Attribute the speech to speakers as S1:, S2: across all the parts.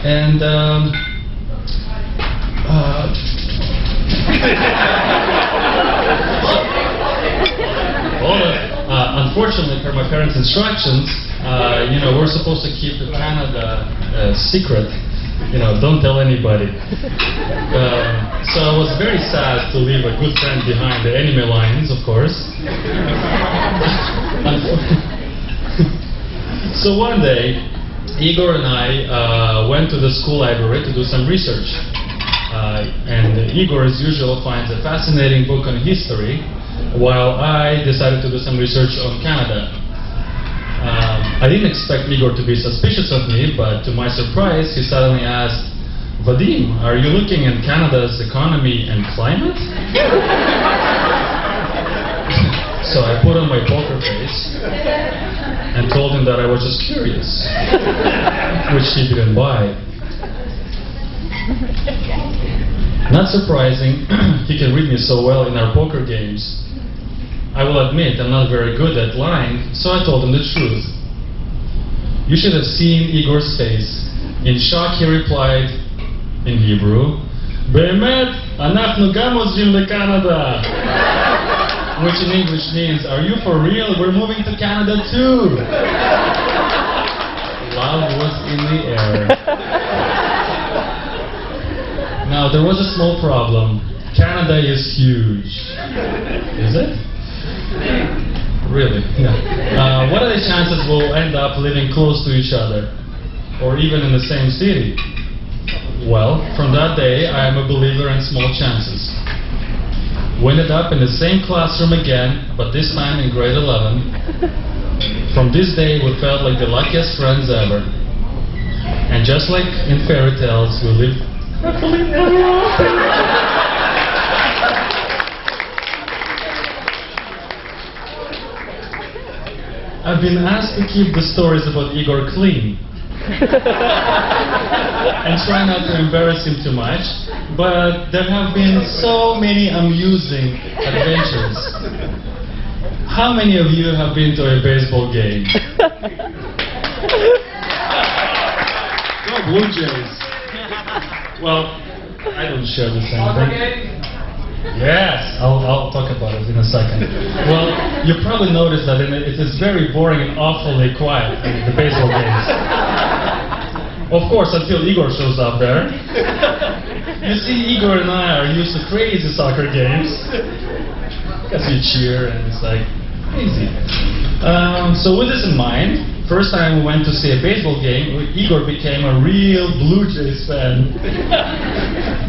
S1: And unfortunately, per my parents' instructions, we're supposed to keep Canada secret. Don't tell anybody. So I was very sad to leave a good friend behind, the enemy lines, of course. So one day, Igor and I went to the school library to do some research. And Igor, as usual, finds a fascinating book on history, while I decided to do some research on Canada. I didn't expect Igor to be suspicious of me, but to my surprise, he suddenly asked, "Vadim, are you looking at Canada's economy and climate?" So I put on my poker face and told him that I was just curious, which he didn't buy. Not surprising, he can read me so well in our poker games. I will admit I'm not very good at lying, so I told him the truth. You should have seen Igor's face. In shock he replied, in Hebrew, "Be'emet, אנחנו גם עוזבים לקנדה," which in English means, "Are you for real? We're moving to Canada too." Love was in the air. Now, there was a small problem. Canada is huge. Is it? Really? Yeah. What are the chances we'll end up living close to each other? Or even in the same city? Well, from that day, I am a believer in small chances. We ended up in the same classroom again, but this time in grade 11. From this day, we felt like the luckiest friends ever. And just like in fairy tales, we lived happily ever after. I've been asked to keep the stories about Igor clean and try not to embarrass him too much, but there have been so many amusing adventures. How many of you have been to a baseball game? Go Blue Jays! Well, I don't share the same thing. Yes, I'll talk about it in a second. Well, you probably noticed that it is very boring and awfully quiet in the baseball games. Of course, until Igor shows up there. You see, Igor and I are used to crazy soccer games. Because we cheer and it's like crazy. So with this in mind, first time we went to see a baseball game, Igor became a real Blue Jays fan.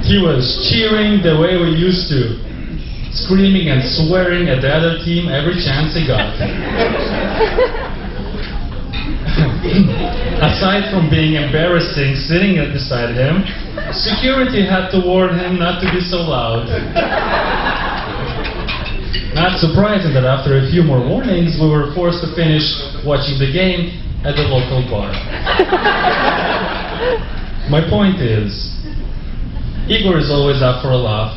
S1: He was cheering the way we used to, screaming and swearing at the other team every chance he got. Aside from being embarrassing sitting beside him, security had to warn him not to be so loud. Not surprising that after a few more warnings, we were forced to finish watching the game at the local bar. My point is, Igor is always up for a laugh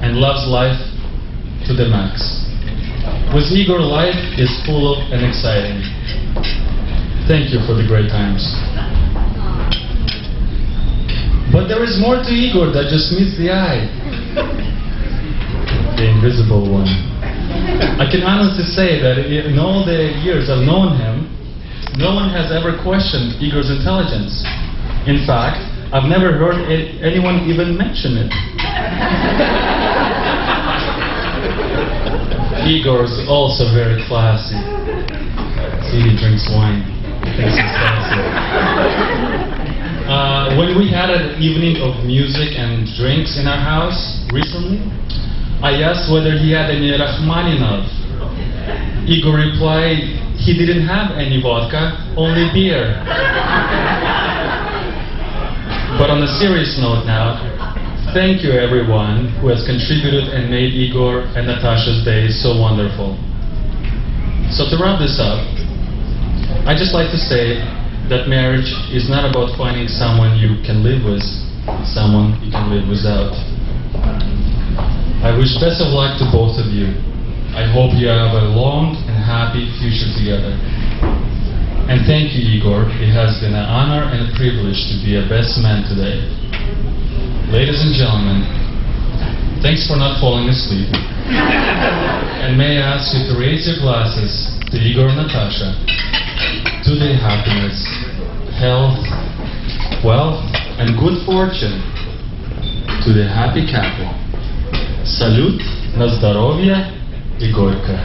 S1: and loves life to the max. With Igor, life is full of and exciting. Thank you for the great times. But there is more to Igor that just meets the eye. The invisible one. I can honestly say that in all the years I've known him, no one has ever questioned Igor's intelligence. In fact, I've never heard anyone even mention it. Igor is also very classy. See, he drinks wine. He thinks he's classy. When we had an evening of music and drinks in our house recently, I asked whether he had any Rachmaninov. Igor replied he didn't have any vodka, only beer. But on a serious note now, thank you everyone who has contributed and made Igor and Natasha's days so wonderful. So to wrap this up, I'd just like to say that marriage is not about finding someone you can live with, someone you can live without. I wish best of luck to both of you. I hope you have a long and happy future together. And thank you, Igor. It has been an honor and a privilege to be a best man today. Ladies and gentlemen, thanks for not falling asleep. And may I ask you to raise your glasses to Igor and Natasha, to their happiness, health, wealth, and good fortune, to the happy couple. Salute, на здоровье, Igorka.